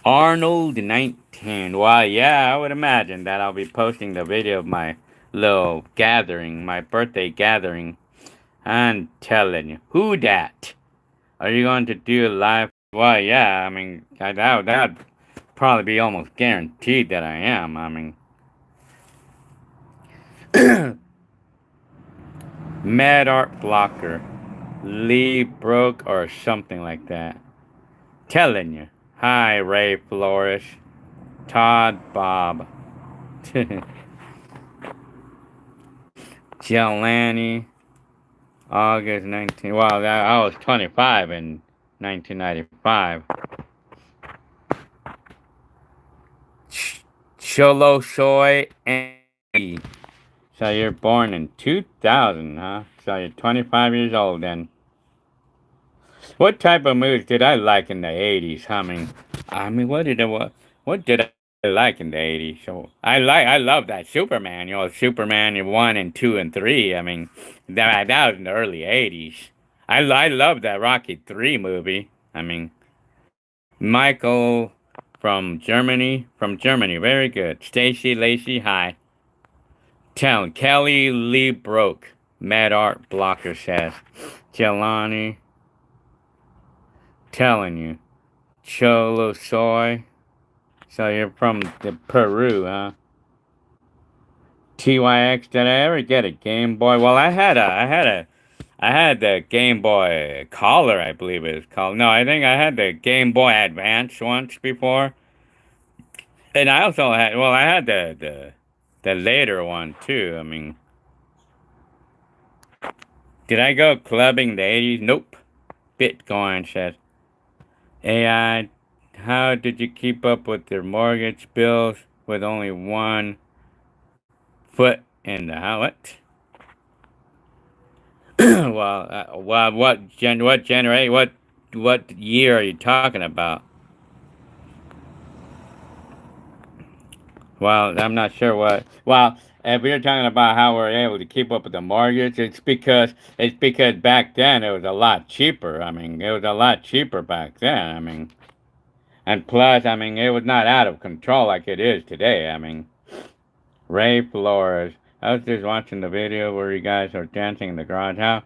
Arnold 19. Well, yeah, I would imagine that I'll be posting the video of my little gathering, my birthday gathering. I'm telling you. Who dat? Are you going to do a live? Well, yeah, I mean, that'd probably be almost guaranteed that I am. I mean, Mad Art Blocker, Lee Broke, or something like that. Telling you. Hi, Ray Flores, Todd Bob, Jelani, August 19. Wow, I was 25 in 1995. Cholo Soy and so you're born in 2000, huh? So you're 25 years old then. What type of movies did I like in the 80s? I mean, what did I like in the 80s? So I love that Superman. You know, Superman 1 and 2 and 3. I mean, that was in the early 80s. I love that Rocky 3 movie. I mean, Michael from Germany, very good. Stacy Lacey, hi. Town Kelly Lee Broke. Mad Art Blocker says. Jelani, telling you. Cholo Soy. So you're from the Peru, huh? TYX, did I ever get a Game Boy? Well, I had the Game Boy Color, I believe it was called. No, I think I had the Game Boy Advance once before. And I also had, well, I had the later one too. I mean, did I go clubbing the 80s? Nope. Bitcoin says. AI, how did you keep up with your mortgage bills with only one foot in the house? What? Well, what year are you talking about? Well, I'm not sure what. Well, if you're talking about how we're able to keep up with the mortgage, it's because back then it was a lot cheaper. I mean, it was a lot cheaper back then. I mean, and plus, I mean, it was not out of control like it is today. I mean, Ray Flores. I was just watching the video where you guys are dancing in the garage. How?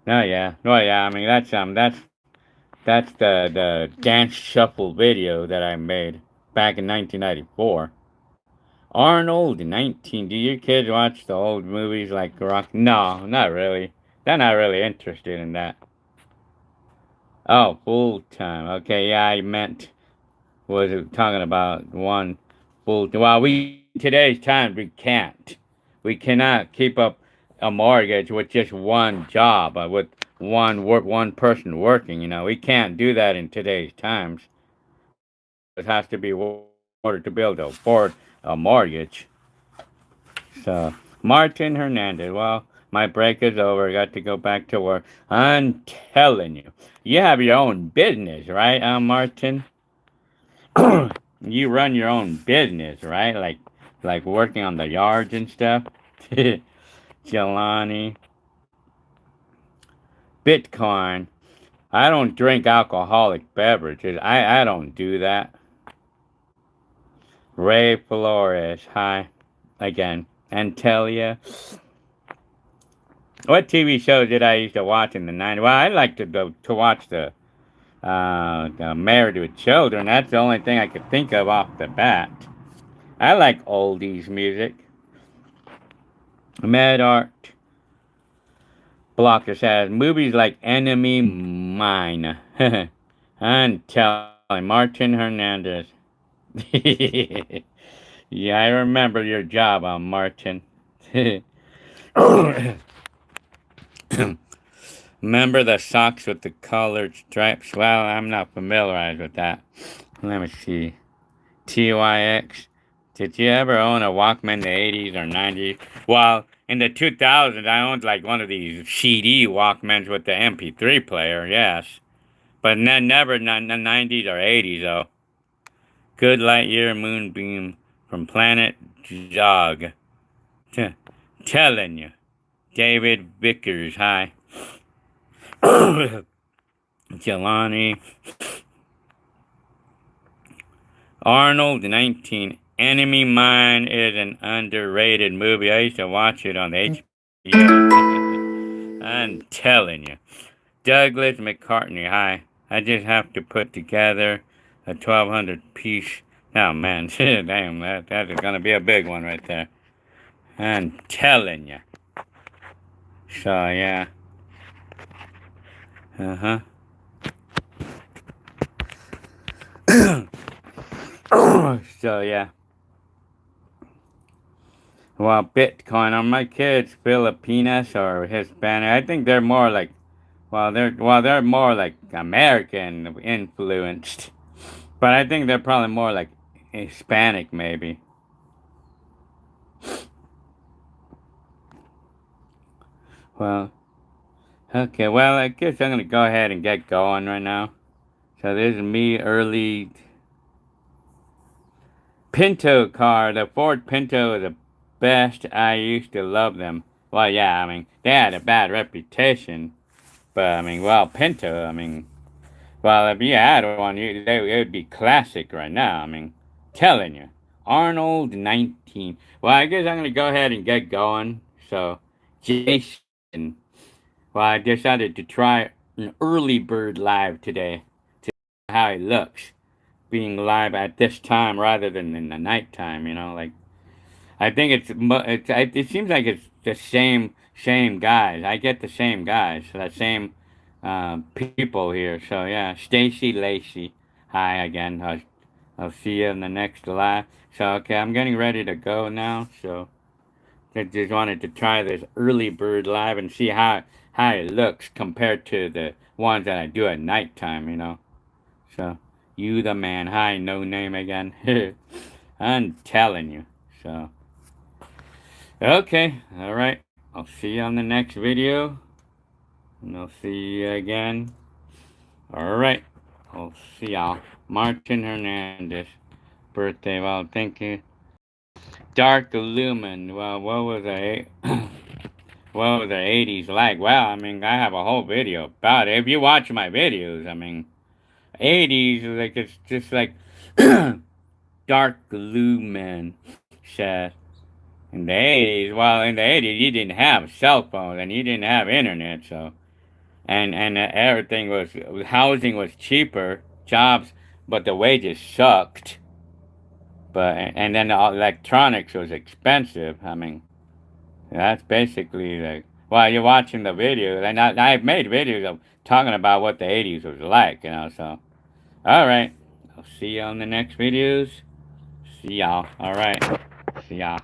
No, yeah, well, yeah. I mean, that's the dance shuffle video that I made back in 1994. Arnold, 19. Do your kids watch the old movies like Rock? No, not really. They're not really interested in that. Oh, full time. Okay, yeah, I meant was talking about one full. Well, we today's time we can't. We cannot keep up a mortgage with just one job, with one person working. You know, we can't do that in today's times. It has to be in order to be able to afford a mortgage. So, Martin Hernandez, well, my break is over. I got to go back to work. I'm telling you, you have your own business, right, Martin? You run your own business, right? Like working on the yards and stuff. Jelani, Bitcoin. I don't drink alcoholic beverages. I don't do that. Ray Flores, hi again. Antelia. What TV shows did I used to watch in the 90s? Well, I like to go to watch the Married with Children. That's the only thing I could think of off the bat. I like oldies music. Mad Art Blocker says movies like Enemy Mine. I'm telling Martin Hernandez. Yeah, I remember your job, Martin. Remember the socks with the colored stripes? Well, I'm not familiarized with that. Let me see. TYX. Did you ever own a Walkman in the 80s or 90s? Well, in the 2000s, I owned like one of these CD Walkmans with the MP3 player, yes. But never in the 90s or 80s, though. Good light year moonbeam from planet Zog. Telling you. David Vickers, hi. Jelani. Arnold 19. Enemy Mine is an underrated movie. I used to watch it on HBO. I'm telling you. Douglas McCartney, hi. I just have to put together a 1200 piece. Oh man, damn, that is gonna be a big one right there. I'm telling you. So yeah. So yeah. Well, Bitcoin. Are my kids Filipinas or Hispanic? I think they're more like, they're more like American influenced, but I think they're probably more like Hispanic maybe. Well, okay. Well, I guess I'm gonna go ahead and get going right now. So this is me early Pinto car. The Ford Pinto is the best. I used to love them. Well, yeah. I mean, they had a bad reputation. But I mean, well, Pinto, I mean, well, if you had one, it would be classic right now. I mean, telling you. Arnold 19. Well, I guess I'm going to go ahead and get going. So, Jason. Well, I decided to try an early bird live today to see how it looks being live at this time rather than in the nighttime, like. I think it seems like it's the same guys. I get the same guys, the same people here. So yeah, Stacy Lacey. Hi again. I'll see you in the next live. So okay, I'm getting ready to go now. So I just wanted to try this early bird live and see how it looks compared to the ones that I do at nighttime. So you the man. Hi, no name again. I'm telling you. So. Okay, alright. I'll see you on the next video. And I'll see you again. Alright. I'll see y'all. Martin Hernandez. Birthday. Well, thank you. Dark Illumin. Well, what was the 80s like? Well, I mean, I have a whole video about it. If you watch my videos, I mean, 80s, like, it's just like Dark Illumin says. In the 80s, you didn't have cell phones and you didn't have internet, so and everything housing was cheaper, jobs, but the wages sucked. But and then the electronics was expensive. I mean, that's basically like. Well, you're watching the videos, and I've made videos of talking about what the 80s was like. So, all right, I'll see you on the next videos. See y'all. All right, see y'all.